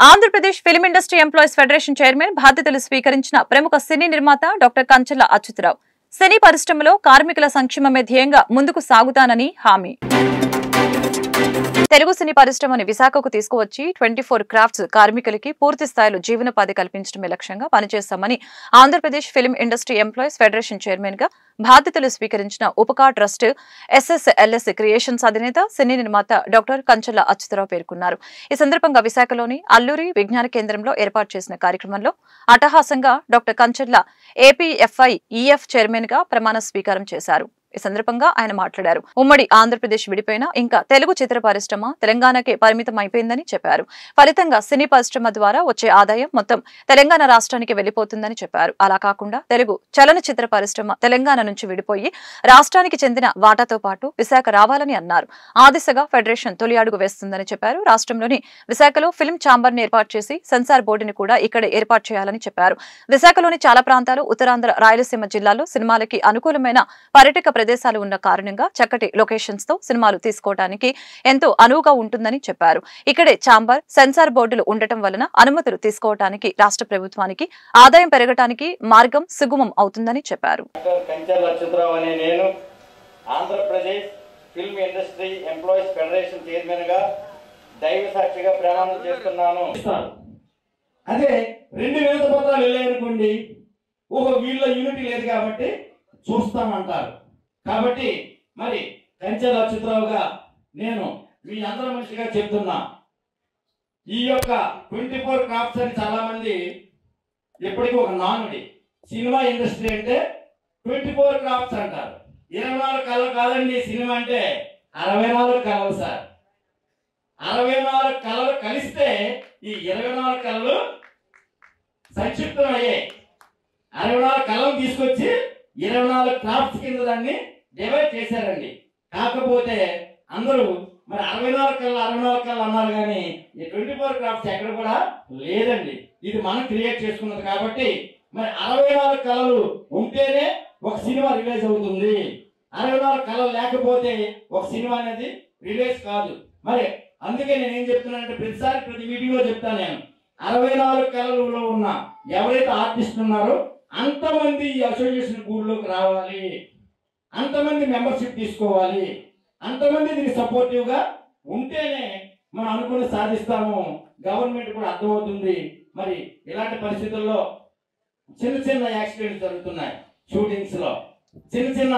Andhra Pradesh film industry employees federation chairman బాధ్యతలు స్వీకరించిన ప్రముఖ సినీ నిర్మాత డాక్టర్ కంచర్ల అచ్యుతరావు సినీ పరిశ్రమలో కార్మికుల సంక్షేమమే ధ్యేయంగా ముందుకు సాగుతానని హామీ. తెలుగు సినీ పరిశ్రమని విశాఖకు తీసుకువచ్చి 24 క్రాఫ్ట్స్ కార్మికులకి పూర్తి స్థాయిలో జీవనోపాధి కల్పించడమే లక్ష్యంగా పనిచేస్తామని Andhra Pradesh film industry employees federation chairman గా బాధ్యతలు స్వీకరించిన ఉపకార్ ట్రస్ట్ SSLS క్రియేషన్స్ అధినేత సినీ నిర్మాత డాక్టర్ కంచర్ల అచ్యుతరావు పేర్కొన్నారు. ఈ సందర్భంగా విశాఖలోని అల్లూరి విజ్ఞాన కేంద్రంలో ఏర్పాటు చేసిన కార్యక్రమంలో అట్టహాసంగా డాక్టర్ కంచర్ల APFI-EF చైర్మన్ గా ప్రమాణ స్వీకారం చేశారు. ఈ సందర్భంగా ఆయన మాట్లాడారు. ఉమ్మడి ఆంధ్రప్రదేశ్ విడిపోయినా ఇంకా తెలుగు చిత్ర పరిశ్రమ తెలంగాణకే పరిమితం అయిపోయిందని చెప్పారు. ఫలితంగా సినీ పరిశ్రమ ద్వారా వచ్చే ఆదాయం మొత్తం తెలంగాణ రాష్ట్రానికి వెళ్లిపోతుందని చెప్పారు. అలా కాకుండా తెలుగు చలనచిత్ర పరిశ్రమ తెలంగాణ నుంచి విడిపోయి రాష్ట్రానికి చెందిన వాటాతో పాటు విశాఖ రావాలని అన్నారు. ఆ దిశగా ఫెడరేషన్ తొలి అడుగు వేస్తుందని చెప్పారు. రాష్ట్రంలోని విశాఖలో ఫిల్మ్ ఛాంబర్ ని ఏర్పాటు చేసి సెన్సార్ బోర్డుని కూడా ఇక్కడే ఏర్పాటు చేయాలని చెప్పారు. విశాఖలోని చాలా ప్రాంతాలు ఉత్తరాంధ్ర రాయలసీమ జిల్లాల్లో సినిమాలకి అనుకూలమైన పర్యాటక ప్రదేశాలు ఉన్న కారణంగా చక్కటి లొకేషన్స్ తో సినిమాలు తీసుకోవడానికి ఎంతో అనువుగా ఉంటుందని చెప్పారు. ఇక్కడే ఛాంబర్ సెన్సార్ బోర్డులు ఉండటం వలన అనుమతులు తీసుకోవడానికి రాష్ట్ర ప్రభుత్వానికి ఆదాయం పెరగడానికి మార్గం సుగమం అవుతుందని చెప్పారు. కంచర్ల అచ్యుతరావు అనే నేను Andhra Pradesh film industry employees federation chairman గా దైవ సాక్షిగా ప్రమాణం చేస్తున్నాను. అదే 2 వినతి పత్రాలు వెళ్ళాయనుకోండి, వీళ్ళ యూనిటీ లేదు కాబట్టి చూస్తామంటారు. కాబట్టి మరి కంచర్ల అచ్యుతరావుగా నేను మీ అందరి మనిషిగా చెప్తున్నా. ఈ యొక్క 24 క్రాఫ్ట్స్ అని చాలా మంది ఎప్పటికీ ఒక నానుడి. సినిమా ఇండస్ట్రీ అంటే 24 క్రాఫ్ట్స్ అంటారు. 24 కళలు కాదండి సినిమా అంటే, 64 కళలు సార్. 64 కళలు కలిస్తే ఈ 24 కళలు సంక్షిప్తం అయ్యాయి. 64 కళలు తీసుకొచ్చి 24 క్రాఫ్ట్స్ కింద దాన్ని డివైడ్ చేశారండి. కాకపోతే అందరూ మరి 64 కళ్ళు అన్నారు కానీ ఈ 24 క్రాఫ్ట్స్ ఎక్కడ కూడా లేదండి. ఇది మనం క్రియేట్ చేసుకున్నది. కాబట్టి మరి 64 కళలు ఉంటేనే ఒక సినిమా రిలీజ్ అవుతుంది. 64 కళలు లేకపోతే ఒక సినిమా అనేది రిలీజ్ కాదు. మరి అందుకే నేను ఏం చెప్తున్నానంటే ప్రతి మీటింగ్లో చెప్తాను నేను, 64 కళలలో ఉన్న ఎవరైతే ఆర్టిస్ట్ ఉన్నారో అంతమంది ఈ అసోసియేషన్ బోర్డులోకి రావాలి, అంతమంది మెంబర్షిప్ తీసుకోవాలి, అంతమంది దీనికి సపోర్టివ్గా ఉంటేనే మనం అనుకుని సాధిస్తాము. గవర్నమెంట్ కూడా అర్థమవుతుంది. మరి ఇలాంటి పరిస్థితుల్లో చిన్న యాక్సిడెంట్స్ జరుగుతున్నాయి, షూటింగ్స్ లో చిన్న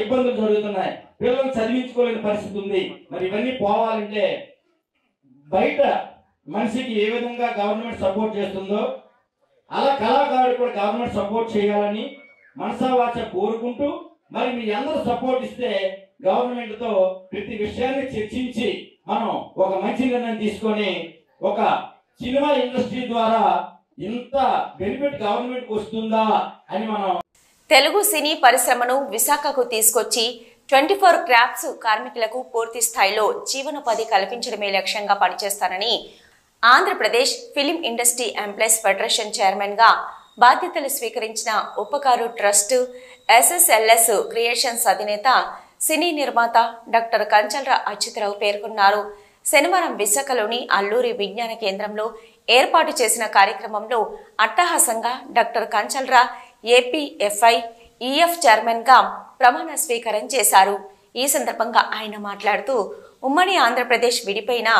ఇబ్బందులు జరుగుతున్నాయి, పిల్లలు చదివించుకోలేని పరిస్థితి ఉంది. మరి ఇవన్నీ పోవాలంటే బయట మనిషికి ఏ విధంగా గవర్నమెంట్ సపోర్ట్ చేస్తుందో అలా కళాకారుడు కూడా గవర్నమెంట్ సపోర్ట్ చేయాలని మనసావాచ కోరుకుంటూ, మరి మీ అందరూ సపోర్ట్ ఇస్తే గవర్నమెంట్తో ప్రతి విషయాన్ని చర్చించి మనం ఒక మంచి నిర్ణయం తీసుకొని ఒక సినిమా ఇండస్ట్రీ ద్వారా ఇంత బెనిఫిట్ గవర్నమెంట్కి వస్తుందా అని మనం తెలుగు సినీ పరిశ్రమను విశాఖకు తీసుకొచ్చి 24 క్రాఫ్ట్స్ కార్మికులకు పూర్తి స్థాయిలో జీవనోపాధి కల్పించడమే లక్ష్యంగా పనిచేస్తానని Andhra Pradesh film industry employees federation chairman గా బాధ్యతలు స్వీకరించిన ఉపకారు ట్రస్ట్ SSLS క్రియేషన్స్ అధినేత సినీ నిర్మాత డాక్టర్ కంచర్ల అచ్యుతరావు పేర్కొన్నారు. శనివారం విశాఖలోని అల్లూరి విజ్ఞాన కేంద్రంలో ఏర్పాటు చేసిన కార్యక్రమంలో అట్టహాసంగా డాక్టర్ కంచర్ల APFI-EF చైర్మన్ గా ప్రమాణ స్వీకారం చేశారు. ఈ సందర్భంగా ఆయన మాట్లాడుతూ ఉమ్మడి ఆంధ్రప్రదేశ్ విడిపోయినా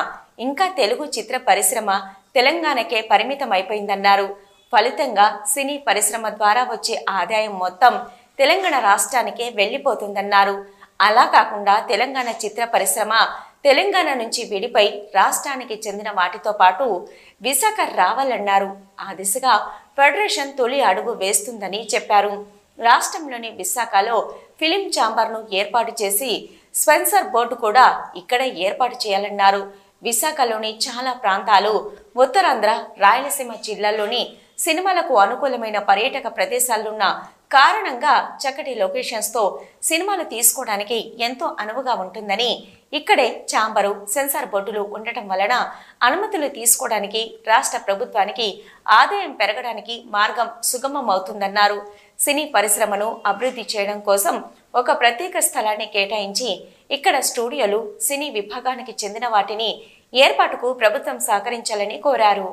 ఇంకా తెలుగు చిత్ర పరిశ్రమ తెలంగాణకే పరిమితం అయిపోయిందన్నారు. ఫలితంగా సినీ పరిశ్రమ ద్వారా వచ్చే ఆదాయం మొత్తం తెలంగాణ రాష్ట్రానికే వెళ్లిపోతుందన్నారు. అలా కాకుండా తెలంగాణ చిత్ర పరిశ్రమ తెలంగాణ నుంచి విడిపై రాష్ట్రానికి చెందిన వాటితో పాటు విశాఖ రావాలన్నారు. ఆ దిశగా ఫెడరేషన్ తొలి అడుగు వేస్తుందని చెప్పారు. రాష్ట్రంలోని విశాఖలో ఫిలిం ఛాంబర్ను ఏర్పాటు చేసి సెన్సార్ బోర్డు కూడా ఇక్కడే ఏర్పాటు చేయాలన్నారు. విశాఖలోని చాలా ప్రాంతాలు ఉత్తరాంధ్ర రాయలసీమ జిల్లాల్లోని సినిమాలకు అనుకూలమైన పర్యాటక ప్రదేశాలున్న కారణంగా చక్కటి లొకేషన్స్ తో సినిమాలు తీసుకోవడానికి ఎంతో అనువుగా ఉంటుందని, ఇక్కడే ఛాంబరు సెన్సార్ బోర్డులు ఉండటం వలన అనుమతులు తీసుకోవడానికి రాష్ట్ర ప్రభుత్వానికి ఆదాయం పెరగడానికి మార్గం సుగమం అవుతుందన్నారు. సినీ పరిశ్రమను అభివృద్ధి చేయడం కోసం ఒక ప్రత్యేక స్థలాన్ని కేటాయించి ఇక్కడ స్టూడియోలు సినీ విభాగానికి చెందిన వాటిని ఏర్పాటుకు ప్రభుత్వం సహకరించాలని కోరారు.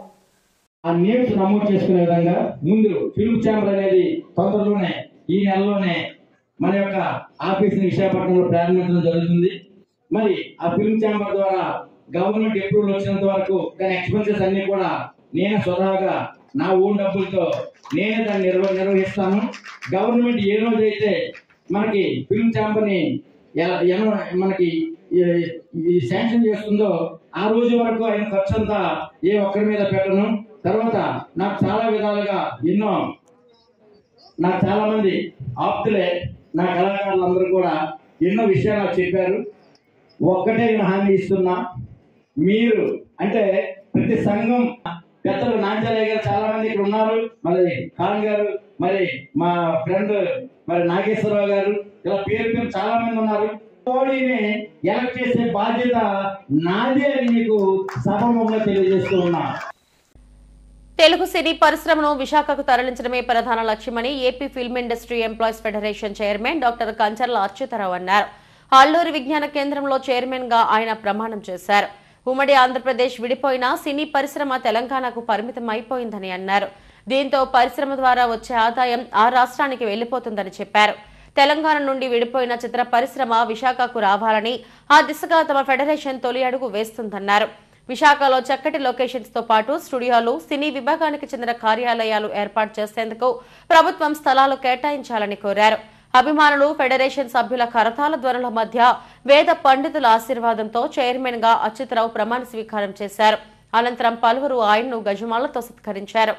ఆ నేమ్స్ నమోదు చేసుకునే విధంగా ముందు ఫిల్మ్ ఛాంబర్ అనేది తొందరలోనే ఈ నెలలోనే మన యొక్క ఆఫీస్ని విశాఖపట్నంలో ప్రారంభించడం జరుగుతుంది. మరి ఆ ఫిల్మ్ ఛాంబర్ ద్వారా గవర్నమెంట్ అప్రూవల్ వచ్చినంత వరకు దాని ఎక్స్పెన్సెస్ అన్ని కూడా నేను స్వతహాగా నా ఓన్ డబ్బులతో నేనే దాన్ని నిర్వహిస్తాను. గవర్నమెంట్ ఏ రోజైతే మనకి ఫిల్మ్ ఛాంబర్ని మనకి శాంక్షన్ చేస్తుందో ఆ రోజు వరకు ఆయన ఖర్చు అంతా ఏ ఒక్కరి మీద పెట్టను. తర్వాత నాకు చాలా విధాలుగా నాకు చాలా మంది ఆప్తులే నా కళాకారులందరూ కూడా ఎన్నో విషయాలు నాకు చెప్పారు. ఒక్కటే నేను హామీ ఇస్తున్నా, మీరు అంటే ప్రతి సంఘం పెద్దలు నాంచాలయ్య గారు చాలా మంది ఇక్కడ ఉన్నారు, మరి ఖాన్ గారు, మరి మా ఫ్రెండ్ మరి నాగేశ్వరరావు గారు, ఇలా పేరు చాలా మంది ఉన్నారు. మోడీని ఎలక్ట్ చేసే బాధ్యత నాదే అని మీకు సభముగా తెలియజేస్తూ ఉన్నా. తెలుగు సినీ పరిశ్రమను విశాఖకు తరలించడమే ప్రధాన లక్ష్యమని AP film industry employees federation chairman doctor Kancharla Achyuta Rao అన్నారు. అల్లూరి విజ్ఞాన కేంద్రంలో చైర్మన్ గా ఆయన ప్రమాణం చేశారు. ఉమ్మడి ఆంధ్రప్రదేశ్ విడిపోయినా సినీ పరిశ్రమ తెలంగాణకు పరిమితం అయిపోయిందని అన్నారు. దీంతో పరిశ్రమ ద్వారా వచ్చే ఆదాయం ఆ రాష్ట్రానికి వెళ్లిపోతుందని చెప్పారు. తెలంగాణ నుండి విడిపోయిన చిత్ర పరిశ్రమ విశాఖకు రావాలని ఆ దిశగా తమ ఫెడరేషన్ తొలి అడుగు వేస్తుందన్నారు. విశాఖలో చక్కటి లొకేషన్స్ తో పాటు స్టూడియోలు, సినీ విభాగానికి చెందిన కార్యాలయాలు ఏర్పాటు చేసేందుకు ప్రభుత్వం స్థలాలు కేటాయించాలని కోరారు. అభిమానులు, ఫెడరేషన్ సభ్యుల కరతాల ధ్వనుల మధ్య వేద పండితుల ఆశీర్వాదంతో చైర్మన్ గా అచ్యుతరావు ప్రమాణ స్వీకారం చేశారు. అనంతరం పలువురు ఆయన్ను గజమాలతో సత్కరించారు.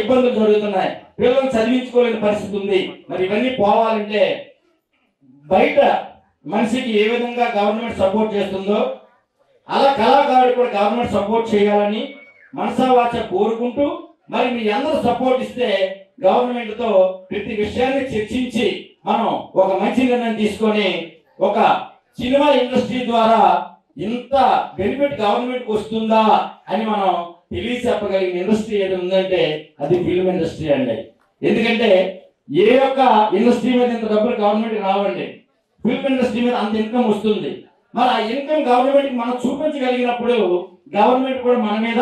ఇబ్బందులు జరుగుతున్నాయి, పిల్లలను చదివించుకోలేని పరిస్థితి ఉంది. మరి ఇవన్నీ పోవాలంటే బయట మనిషికి ఏ విధంగా గవర్నమెంట్ సపోర్ట్ చేస్తుందో అలా కళాకారుడు కూడా గవర్నమెంట్ సపోర్ట్ చేయాలని మనసావాచ కోరుకుంటూ, మరి మీ అందరూ సపోర్ట్ ఇస్తే గవర్నమెంట్ తో ప్రతి విషయాన్ని చర్చించి మనం ఒక మంచి నిర్ణయం తీసుకొని ఒక సినిమా ఇండస్ట్రీ ద్వారా ఇంత బెనిఫిట్ గవర్నమెంట్ వస్తుందా అని మనం తెలియచెప్పగలిగిన ఇండస్ట్రీ ఏది ఉందంటే అది ఫిల్మ్ ఇండస్ట్రీ అండి. ఎందుకంటే ఏ యొక్క ఇండస్ట్రీ మీద ఇంత డబ్బులు గవర్నమెంట్ రావండి, ఫిల్మ్ ఇండస్ట్రీ మీద అంత ఇన్కమ్ వస్తుంది. మరి ఆ ఇన్కమ్ గవర్నమెంట్ మనం చూపించగలిగినప్పుడు గవర్నమెంట్ కూడా మన మీద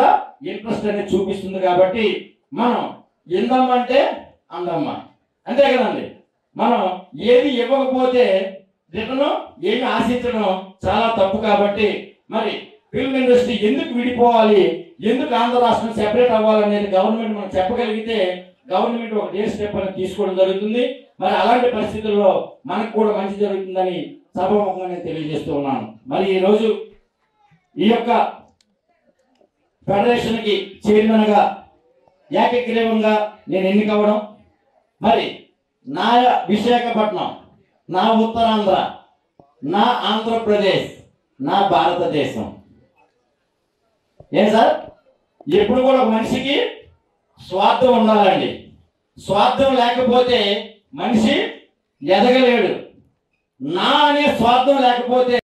ఇంట్రెస్ట్ అనేది చూపిస్తుంది. కాబట్టి మనం ఎందమ్మంటే అందమ్మ, అంతే కదండి. మనం ఏది ఇవ్వకపోతే రిటర్న్ ఏమి ఆశించడం చాలా తప్పు. కాబట్టి మరి ఫిల్మ్ ఇండస్ట్రీ ఎందుకు విడిపోవాలి, ఎందుకు ఆంధ్ర రాష్ట్రం సెపరేట్ అవ్వాలనేది గవర్నమెంట్ మనం చెప్పగలిగితే గవర్నమెంట్ ఒక డే స్టెప్ అనేది తీసుకోవడం జరుగుతుంది. మరి అలాంటి పరిస్థితుల్లో మనకు కూడా మంచి జరుగుతుందని సభాముఖంగా నేను తెలియజేస్తూ ఉన్నాను. మరి ఈరోజు ఈ యొక్క ఫెడరేషన్ కి చైర్మన్ గా ఏకగ్రీవంగా నేను ఎన్నికవడం, మరి నా విశాఖపట్నం, నా ఉత్తరాంధ్ర, నా ఆంధ్రప్రదేశ్, నా భారతదేశం. ఏం సార్, ఎప్పుడు కూడా మనిషికి స్వార్థం ఉండాలండి. స్వార్థం లేకపోతే మనిషి ఎదగలేడు. నా అనే స్వార్థం లేకపోతే